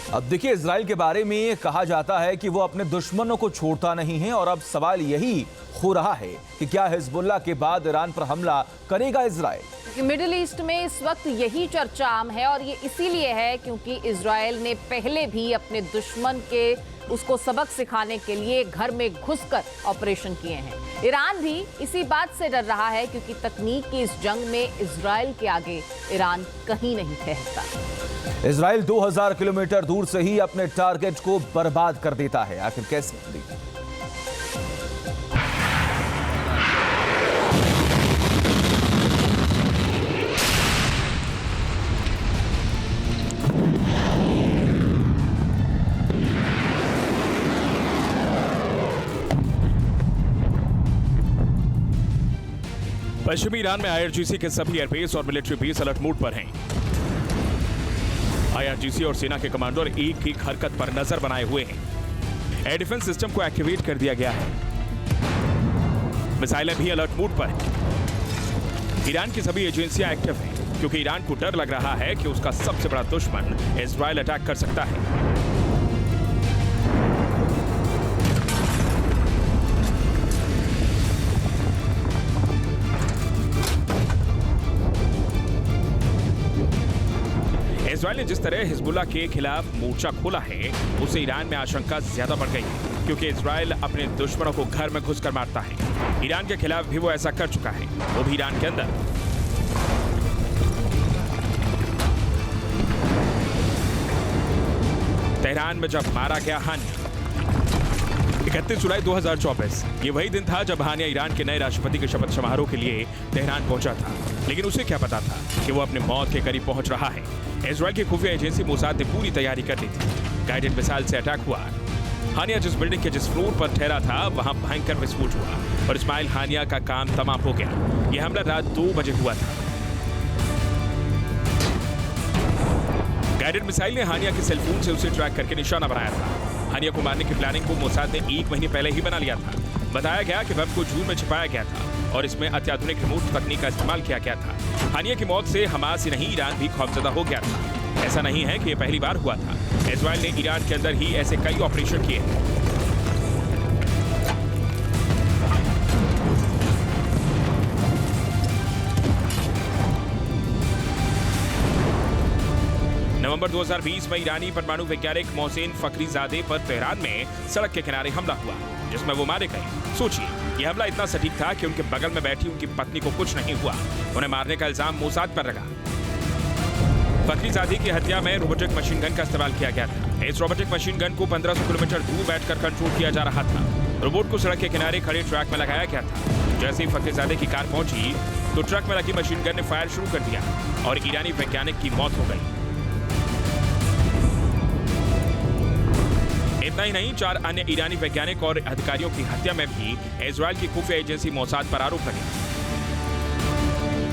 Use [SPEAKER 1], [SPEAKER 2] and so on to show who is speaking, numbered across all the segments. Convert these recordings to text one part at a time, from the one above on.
[SPEAKER 1] अब देखिए, इजराइल के बारे में कहा जाता है कि वो अपने दुश्मनों को छोड़ता नहीं है और अब सवाल यही हो रहा है कि क्या हिजबुल्लाह के बाद ईरान पर हमला करेगा इजराइल।
[SPEAKER 2] मिडिल ईस्ट में इस वक्त यही चर्चा आम है और ये इसीलिए है क्योंकि इजराइल ने पहले भी अपने दुश्मन के उसको सबक सिखाने के लिए घर में घुसकर ऑपरेशन किए हैं। ईरान भी इसी बात से डर रहा है क्योंकि तकनीक की इस जंग में इजराइल के आगे ईरान कहीं नहीं ठहरता।
[SPEAKER 1] इजराइल 2000 किलोमीटर दूर से ही अपने टारगेट को बर्बाद कर देता है। आखिर कैसे?
[SPEAKER 3] पश्चिमी ईरान में आईआरजीसी के सभी एयरबेस और मिलिट्री बेस अलर्ट मोड पर हैं। आईआरजीसी और सेना के कमांडर एक एक हरकत पर नजर बनाए हुए हैं। एयर डिफेंस सिस्टम को एक्टिवेट कर दिया गया है। मिसाइलें भी अलर्ट मोड पर हैं। ईरान की सभी एजेंसियां एक्टिव हैं क्योंकि ईरान को डर लग रहा है कि उसका सबसे बड़ा दुश्मन इजराइल अटैक कर सकता है। इजराइल ने जिस तरह हिजबुल्लाह के खिलाफ मोर्चा खोला है उससे ईरान में आशंका ज्यादा बढ़ गई है क्योंकि इजराइल अपने दुश्मनों को घर में घुसकर मारता है। ईरान के खिलाफ भी वो ऐसा कर चुका है, वो भी ईरान के अंदर। तेहरान में जब मारा गया हानिया, 31 जुलाई 2024, ये वही दिन था जब हानिया ईरान के नए राष्ट्रपति के शपथ समारोह के लिए तेहरान पहुंचा था। लेकिन उसे क्या पता था कि वो अपने मौत के करीब पहुंच रहा है। इजराइल की खुफिया एजेंसी मोसाद ने पूरी तैयारी कर ली थी। गाइडेड मिसाइल से अटैक हुआ। हानिया जिस बिल्डिंग के जिस फ्लोर पर ठहरा था वहां भयंकर विस्फोट हुआ और इस्माइल हानिया का काम तमाम हो गया। यह हमला रात 2 बजे हुआ था। गाइडेड मिसाइल ने हानिया के सेलफोन से उसे ट्रैक करके निशाना बनाया था। हानिया को मारने की प्लानिंग को मोसाद ने 1 महीने पहले ही बना लिया था। बताया गया कि बम को जून में छिपाया गया था और इसमें अत्याधुनिक रिमोट तकनीक का इस्तेमाल किया गया था। हानिया की मौत से हमास ही नहीं, ईरान भी खौफजदा हो गया था। ऐसा नहीं है कि यह पहली बार हुआ था। इजराइल ने ईरान के अंदर ही ऐसे कई ऑपरेशन किए हैं। नवंबर 2020 में ईरानी परमाणु वैज्ञानिक मोहसिन फखरीजादे पर तेहरान में सड़क के किनारे हमला हुआ जिसमें वो मारे गए। सोचिए, यह हमला इतना सटीक था कि उनके बगल में बैठी उनकी पत्नी को कुछ नहीं हुआ। उन्हें मारने का इल्जाम मोसाद पर लगा। फखरीजादे की हत्या में रोबोटिक मशीन गन का इस्तेमाल किया गया था। इस रोबोटिक मशीन गन को 1500 किलोमीटर दूर बैठकर कंट्रोल किया जा रहा था। रोबोट को सड़क के किनारे खड़े ट्रक में लगाया गया था। जैसे ही फखरीजादे की कार पहुंची तो ट्रक में लगी मशीन गन ने फायर शुरू कर दिया और ईरानी वैज्ञानिक की मौत हो गई। इतना ही नहीं, 4 अन्य ईरानी वैज्ञानिक और अधिकारियों की हत्या में भी इजराइल की खुफिया एजेंसी मोसाद पर आरोप लगे।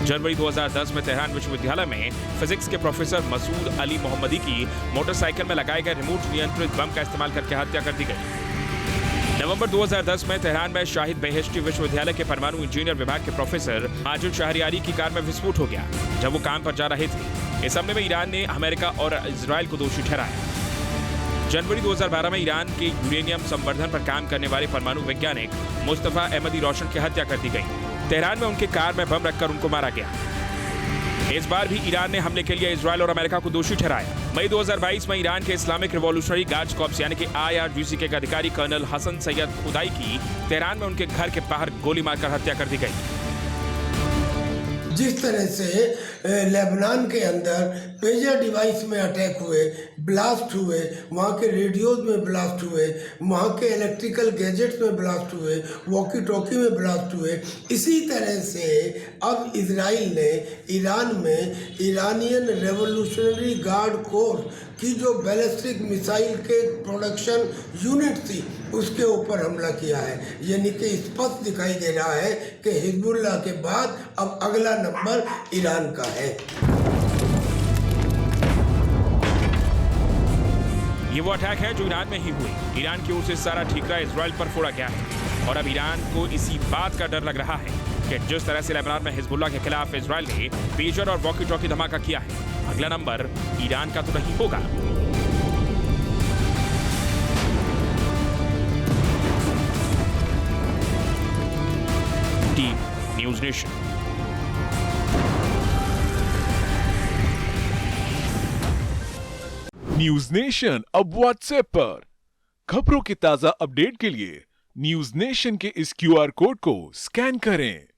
[SPEAKER 3] जनवरी 2010 में तेहरान विश्वविद्यालय में फिजिक्स के प्रोफेसर मसूद अली मोहम्मदी की मोटरसाइकिल में लगाए गए रिमोट नियंत्रित बम का इस्तेमाल करके हत्या कर दी गई। नवंबर 2010 में तेहरान में शाहिद बेहेश्ती विश्वविद्यालय के परमाणु इंजीनियर विभाग के प्रोफेसर माजिद शहरियारी की कार में विस्फोट हो गया जब वो काम पर जा रहे थे। इस हमले में ईरान ने अमेरिका और इजराइल को दोषी ठहराया। जनवरी 2012 में ईरान के यूरेनियम संवर्धन पर काम करने वाले परमाणु वैज्ञानिक मुस्तफा अहमदी रोशन की हत्या कर दी गई। तेहरान में उनके कार में बम रखकर उनको मारा गया। इस बार भी ईरान ने हमले के लिए इजराइल और अमेरिका को दोषी ठहराया। मई 2022 में ईरान के इस्लामिक रिवॉल्यूशनरी गार्ड्स कॉर्प्स यानी कि आईआरजीसी के अधिकारी कर्नल हसन सैयद खुदाई की तेहरान में उनके घर के बाहर गोली मारकर हत्या कर दी गई।
[SPEAKER 4] जिस तरह से लेबनान के अंदर पेजर डिवाइस में अटैक हुए, ब्लास्ट हुए, वहाँ के रेडियोज में ब्लास्ट हुए, वहाँ के इलेक्ट्रिकल गैजेट्स में ब्लास्ट हुए, वॉकी टॉकी में ब्लास्ट हुए, इसी तरह से अब इजराइल ने ईरान में ईरानियन रेवोल्यूशनरी गार्ड कोर्स की जो बैलिस्टिक मिसाइल के प्रोडक्शन यूनिट थी उसके ऊपर हमला किया है। यानी कि स्पष्ट दिखाई दे रहा है कि हिजबुल्लाह के बाद अब अगला नंबर ईरान का है।
[SPEAKER 3] ये वो अटैक है जो ईरान में ही हुई। ईरान की ओर से सारा ठीकरा इजराइल पर फोड़ा गया है और अब ईरान को इसी बात का डर लग रहा है कि जिस तरह से लेबनान में हिजबुल्लाह के खिलाफ इजराइल ने पेजर और वॉकी टॉकी धमाका किया है, अगला नंबर ईरान का तो नहीं होगा। Team news nation.
[SPEAKER 5] News nation अब व्हाट्सएप पर खबरों के ताजा अपडेट के लिए न्यूज नेशन के इस QR कोड को स्कैन करें।